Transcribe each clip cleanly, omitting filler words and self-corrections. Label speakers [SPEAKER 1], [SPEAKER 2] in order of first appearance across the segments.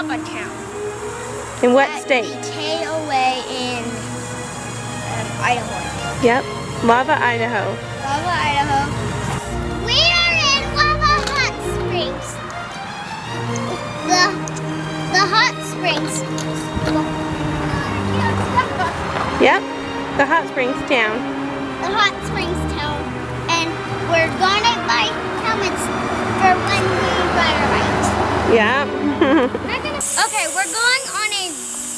[SPEAKER 1] lava town.
[SPEAKER 2] In what state?
[SPEAKER 1] Away in Idaho.
[SPEAKER 2] Yep, Lava, Idaho.
[SPEAKER 1] Lava, Idaho. We are in Lava Hot Springs. The hot springs.
[SPEAKER 2] Yep, the hot springs town.
[SPEAKER 1] The hot springs town. And we're gonna buy helmets for when we ride a ride.
[SPEAKER 2] Yeah.
[SPEAKER 1] Okay, we're going on a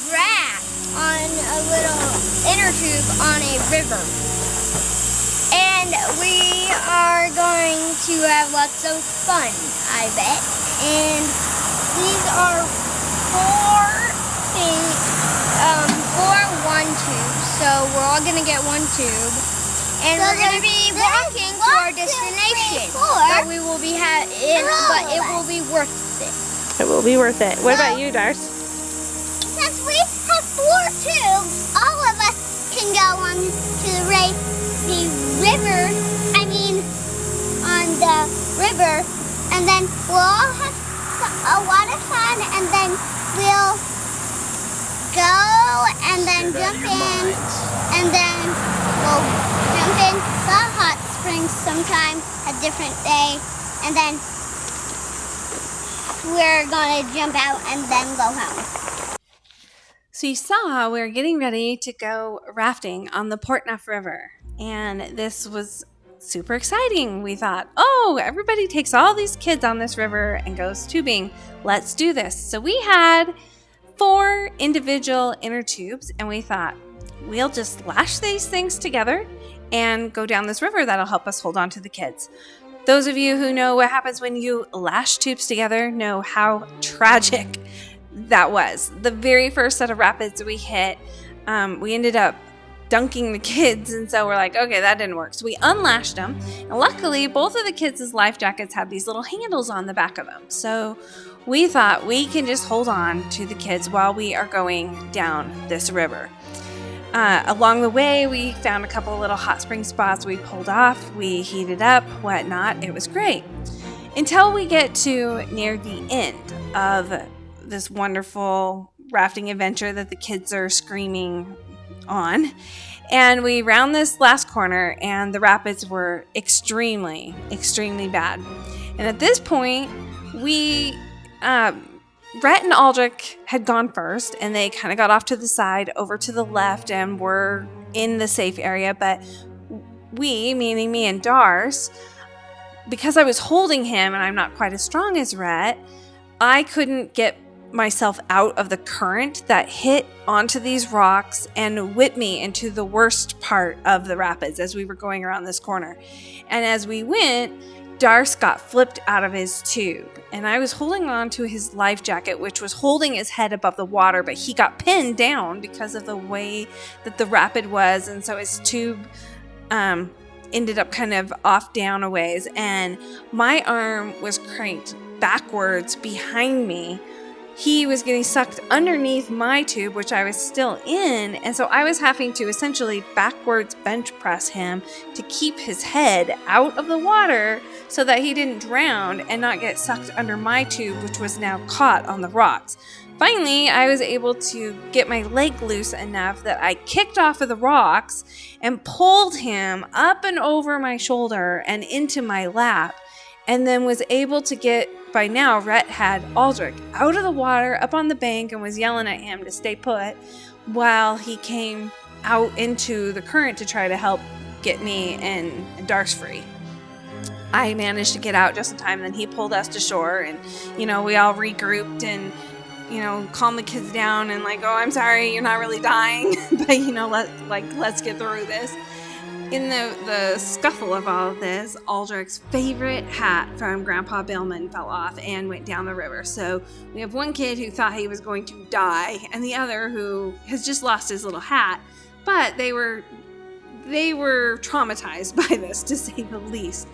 [SPEAKER 1] raft on a little inner tube on a river. And we are going to have lots of fun, I bet. And these are four one tubes. So we're all gonna get one tube. And so we're gonna be walking to our destination. But we will be but it will be worth it.
[SPEAKER 2] It will be worth it. What about you, Darce?
[SPEAKER 1] Since we have 4 tubes, all of us can go on to the river. On the river, and then we'll all have a lot of fun, and then we'll go and then jump in, and then we'll jump in the hot springs sometime, a different day, and then we're gonna jump out and then go home.
[SPEAKER 2] So you saw we were getting ready to go rafting on the Portneuf River, and this was super exciting. We thought, oh, everybody takes all these kids on this river and goes tubing. Let's do this. So we had 4 individual inner tubes, and we thought, we'll just lash these things together and go down this river. That'll help us hold on to the kids. Those of you who know what happens when you lash tubes together know how tragic that was. The very first set of rapids we hit, we ended up dunking the kids, and so we're like, okay, that didn't work. So we unlashed them, and luckily both of the kids' life jackets had these little handles on the back of them. So we thought we can just hold on to the kids while we are going down this river. Along the way, we found a couple little hot spring spots we pulled off. We heated up, whatnot. It was great. Until we get to near the end of this wonderful rafting adventure that the kids are screaming on. And we round this last corner, and the rapids were extremely, extremely bad. And at this point, Rhett and Aldrich had gone first, and they kind of got off to the side over to the left and were in the safe area. But we, meaning me and Darce, because I was holding him and I'm not quite as strong as Rhett, I couldn't get myself out of the current that hit onto these rocks and whipped me into the worst part of the rapids as we were going around this corner. And as we went, Darce got flipped out of his tube, and I was holding on to his life jacket, which was holding his head above the water, but he got pinned down because of the way that the rapid was, and so his tube ended up kind of off down a ways, and my arm was cranked backwards behind me. He was getting sucked underneath my tube, which I was still in, and so I was having to essentially backwards bench press him to keep his head out of the water so that he didn't drown and not get sucked under my tube, which was now caught on the rocks. Finally, I was able to get my leg loose enough that I kicked off of the rocks and pulled him up and over my shoulder and into my lap, and then was able to get, by now, Rhett had Aldrich out of the water, up on the bank, and was yelling at him to stay put while he came out into the current to try to help get me and Darce free. I managed to get out just in time, then he pulled us to shore, and, we all regrouped and, calmed the kids down and like, oh, I'm sorry, you're not really dying, but, let's get through this. In the scuffle of all of this, Aldrich's favorite hat from Grandpa Billman fell off and went down the river. So we have one kid who thought he was going to die, and the other who has just lost his little hat. But they were traumatized by this, to say the least.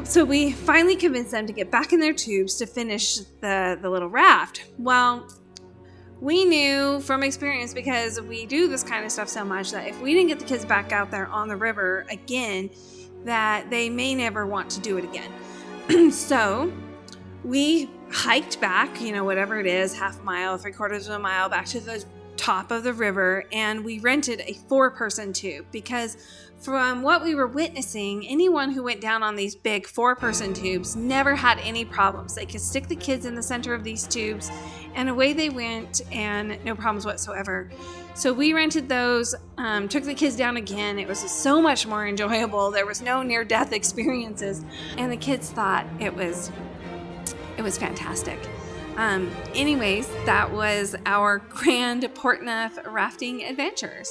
[SPEAKER 2] So we finally convinced them to get back in their tubes to finish the little raft. Well, we knew from experience, because we do this kind of stuff so much, that if we didn't get the kids back out there on the river again, that they may never want to do it again. So we hiked back, whatever it is, half a mile, 3/4 of a mile, back to the top of the river, and we rented a 4-person tube because from what we were witnessing, anyone who went down on these big 4-person tubes never had any problems. They could stick the kids in the center of these tubes and away they went, and no problems whatsoever. So we rented those, took the kids down again. It was so much more enjoyable. There was no near-death experiences, and the kids thought it was fantastic. Anyways, that was our grand Portneuf rafting adventures.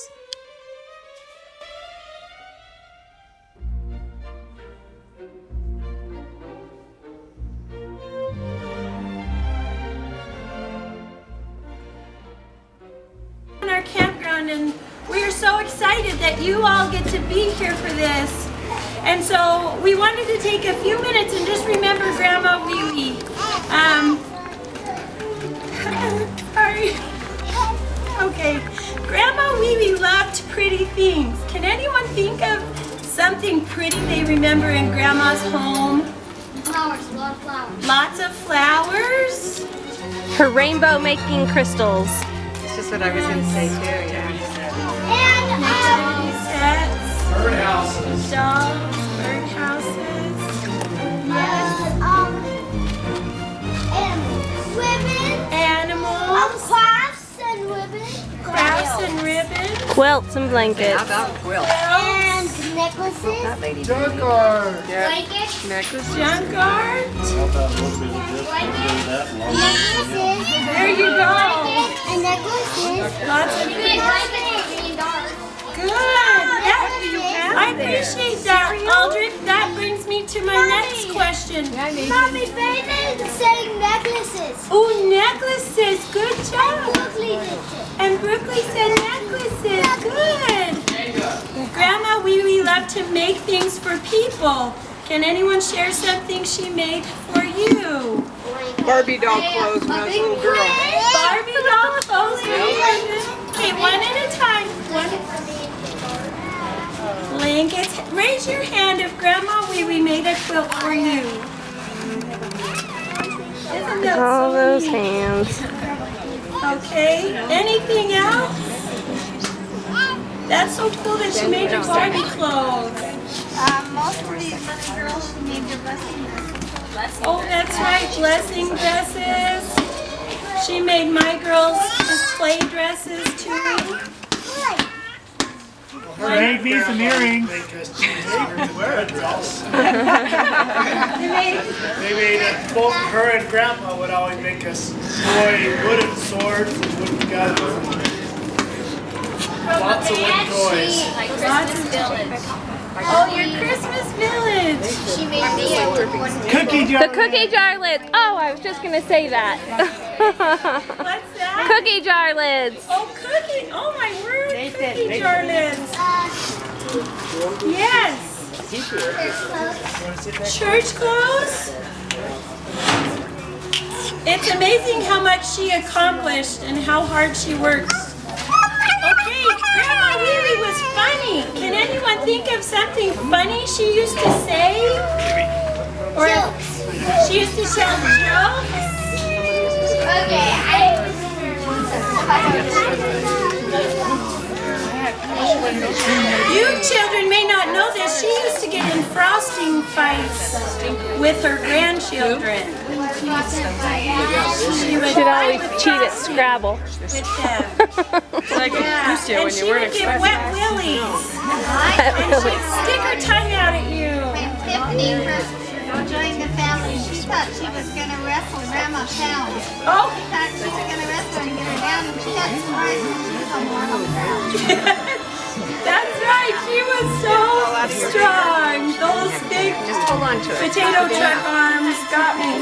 [SPEAKER 3] In our campground, and we are so excited that you all get to be here for this. And so we wanted to take a few minutes and just remember Grandma Wee Wee. Sorry. Okay. Grandma Wee Wee loved pretty things. Can anyone think of something pretty they remember in Grandma's home?
[SPEAKER 1] Flowers, a lot of flowers.
[SPEAKER 3] Lots of flowers.
[SPEAKER 4] Her rainbow making crystals.
[SPEAKER 5] That's just what I was going to say too, yeah.
[SPEAKER 1] And
[SPEAKER 3] Nativity sets.
[SPEAKER 6] Birdhouses.
[SPEAKER 3] Dolls. Birdhouses.
[SPEAKER 1] ribbons.
[SPEAKER 3] Animals.
[SPEAKER 1] Crafts and ribbons.
[SPEAKER 3] Crafts and ribbons.
[SPEAKER 4] Quilts and blankets.
[SPEAKER 5] How about quilt?
[SPEAKER 1] And necklaces.
[SPEAKER 5] That lady.
[SPEAKER 6] Junkyard.
[SPEAKER 5] Yeah.
[SPEAKER 1] Blankets.
[SPEAKER 5] Necklace.
[SPEAKER 3] Junk art.
[SPEAKER 1] Necklaces.
[SPEAKER 3] There you go.
[SPEAKER 1] And necklaces.
[SPEAKER 3] Lots of
[SPEAKER 1] Blankets are green dark.
[SPEAKER 3] good. Yeah. I appreciate that, Aldrich. That brings me to my next question.
[SPEAKER 1] Mommy, baby, saying necklaces.
[SPEAKER 3] Oh, necklaces. Good job.
[SPEAKER 1] Brooklyn did it.
[SPEAKER 3] And Brooklyn said necklaces. Good. Grandma Wee Wee loved to make things for people. Can anyone share something she made for you?
[SPEAKER 5] Barbie doll clothes when I was a little girl.
[SPEAKER 3] Barbie doll clothes. Okay, one at a time. Blankets. Raise your hand if Grandma Wee Wee made a quilt for you. Isn't that
[SPEAKER 4] All
[SPEAKER 3] so
[SPEAKER 4] those
[SPEAKER 3] neat?
[SPEAKER 4] hands.
[SPEAKER 3] Okay. Anything else? That's so cool that she made your Barbie clothes.
[SPEAKER 7] Most of these little girls, she made their blessing dresses.
[SPEAKER 3] Oh, that's right. Blessing dresses. She made my girls just play dresses too.
[SPEAKER 6] Her made me some earrings. Because she didn't wear a dress. They made it, both her and Grandpa would always make us toy wooden swords and wooden guns. Lots of wooden toys.
[SPEAKER 3] Oh, your Christmas village.
[SPEAKER 1] She made me a one.
[SPEAKER 6] Cookie jar.
[SPEAKER 4] The cookie jar lids. Oh, I was just gonna say that.
[SPEAKER 3] What's that?
[SPEAKER 4] Cookie jar lids.
[SPEAKER 3] Oh, cookie. Oh, my word. Cookie jar lids. Yes. Church clothes. It's amazing how much she accomplished and how hard she works. Okay, Grandma Wee Wee was funny. Can anyone think of something funny she used to say? Or she used to tell jokes?
[SPEAKER 1] Okay,
[SPEAKER 3] You children may not know this. She used to get in frosting fights with her grandchildren. She would
[SPEAKER 4] Should
[SPEAKER 3] fight
[SPEAKER 4] always
[SPEAKER 3] with
[SPEAKER 4] cheat at
[SPEAKER 3] frosting
[SPEAKER 4] Scrabble.
[SPEAKER 3] with them.
[SPEAKER 5] Like
[SPEAKER 3] Yeah,
[SPEAKER 5] a
[SPEAKER 3] and
[SPEAKER 5] when
[SPEAKER 3] she
[SPEAKER 5] you weren't
[SPEAKER 3] would give
[SPEAKER 5] expecting
[SPEAKER 3] wet
[SPEAKER 5] it.
[SPEAKER 3] willies. And she'd stick her tongue out at you.
[SPEAKER 7] When Tiffany first joined the family, she thought she was going to wrestle Grandma Pound.
[SPEAKER 3] Oh,
[SPEAKER 7] She thought she was going to wrestle her and get her down, and she got surprised when she was on Grandma Pound.
[SPEAKER 3] that's right. She was so strong. Those big
[SPEAKER 5] Just hold on to it.
[SPEAKER 3] potato truck arms got me.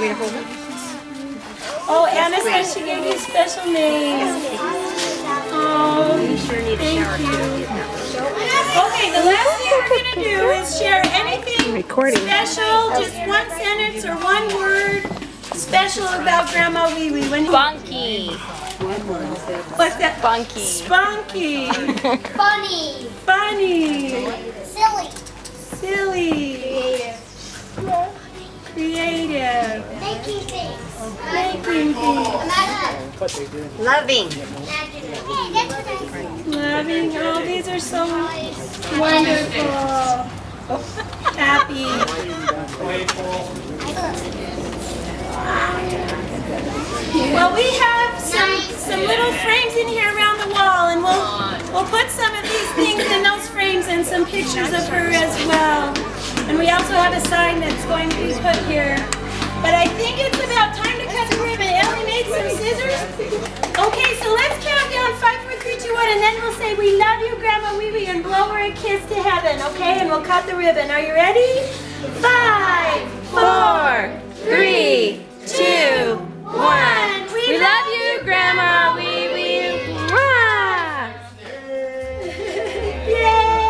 [SPEAKER 5] We hold it.
[SPEAKER 3] Oh, Anna says she gave you a special name. Oh, thank you. Okay, the last thing we're going to do is share anything
[SPEAKER 4] Recording.
[SPEAKER 3] special, just one sentence or one word special about Grandma Wee Wee.
[SPEAKER 4] Funky.
[SPEAKER 3] What's that?
[SPEAKER 4] Funky.
[SPEAKER 3] Spunky.
[SPEAKER 1] funny,
[SPEAKER 3] Funny.
[SPEAKER 1] silly,
[SPEAKER 3] Silly.
[SPEAKER 1] creative.
[SPEAKER 3] Creative.
[SPEAKER 7] Making things.
[SPEAKER 3] Making things.
[SPEAKER 5] Loving.
[SPEAKER 3] Loving. Oh, these are so wonderful. Happy. Well, we have some little frames in here around the wall, and we'll put some of these things in those frames and some pictures of her as well. And we also have a sign that's going to be put here. But I think it's about time to cut the ribbon. Ellie made some scissors. Okay, so let's count down 5, 4, 3, 2, 1, and then we'll say we love you, Grandma Wee Wee, and blow her a kiss to heaven, okay? And we'll cut the ribbon. Are you ready? 5, 4, 3, 2, 1.
[SPEAKER 4] We love you, Grandma Wee Wee. Mwah!
[SPEAKER 3] Yay!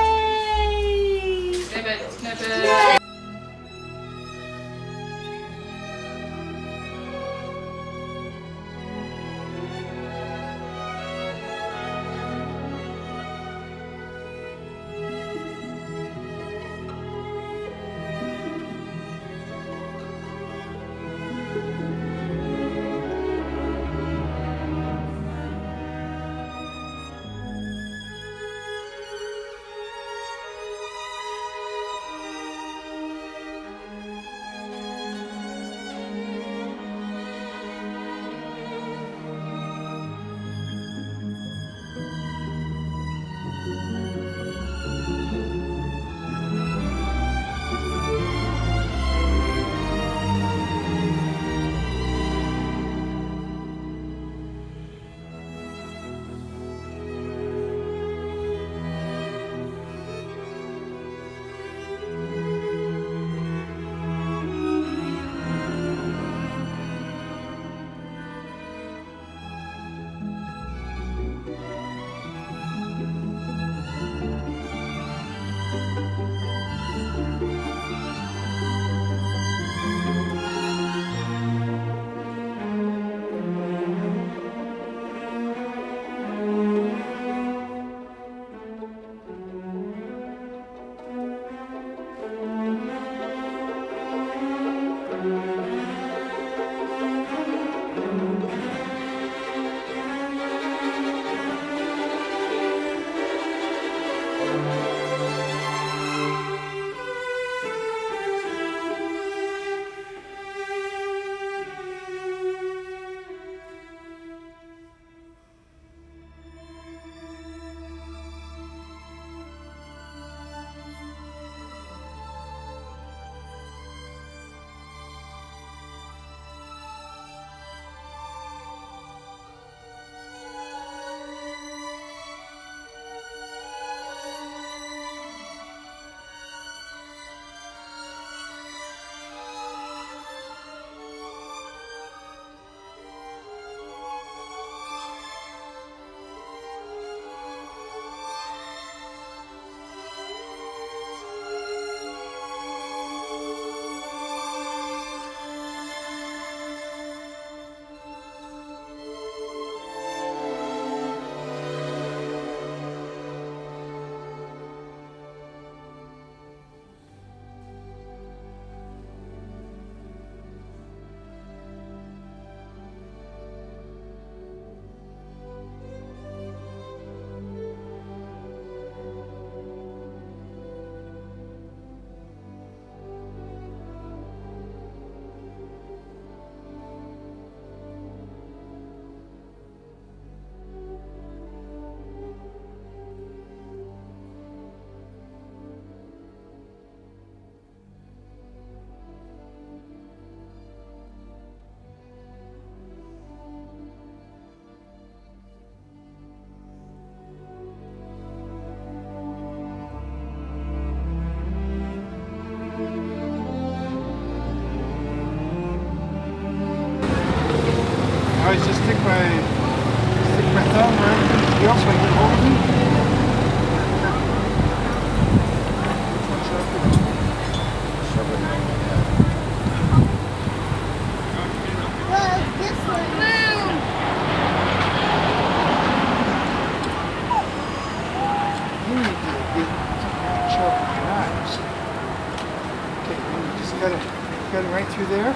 [SPEAKER 6] cut it right through there.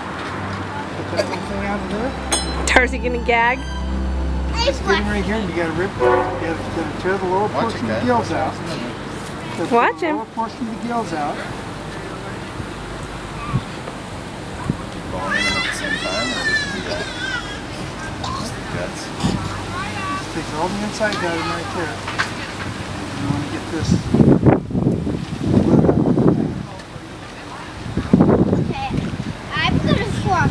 [SPEAKER 6] Put that little thing out of there.
[SPEAKER 4] Darcy gonna gag?
[SPEAKER 6] Just get him right here, and you gotta rip. You gotta tear the lower portion of the gills out.
[SPEAKER 4] Watch him.
[SPEAKER 6] The lower portion of the gills out.
[SPEAKER 8] Bone in them at the same time, or just do that? Just the guts.
[SPEAKER 6] Just take all the inside out of him right there. You want to get this.
[SPEAKER 1] Okay, I'm gonna swap.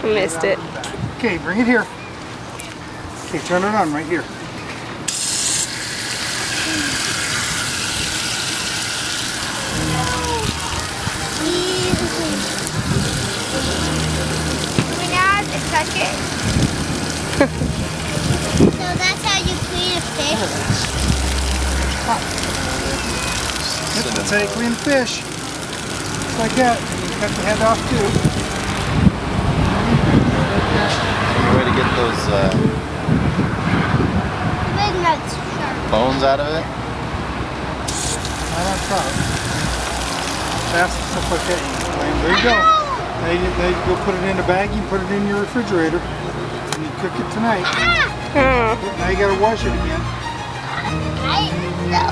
[SPEAKER 4] Missed it.
[SPEAKER 6] Okay, bring it here. Okay, turn it on right here.
[SPEAKER 1] We now have to touch it. So that's how you clean a fish?
[SPEAKER 6] That's how you clean fish. Just like that. You cut the head off too.
[SPEAKER 8] Any way to get those
[SPEAKER 1] Big nuts, sure.
[SPEAKER 8] bones out of it?
[SPEAKER 6] Not on top. Fast stuff like that. There you go. Now you go put it in a bag. You put it in your refrigerator, and you cook it tonight.
[SPEAKER 4] Oh.
[SPEAKER 6] Now you gotta wash it again.
[SPEAKER 1] No.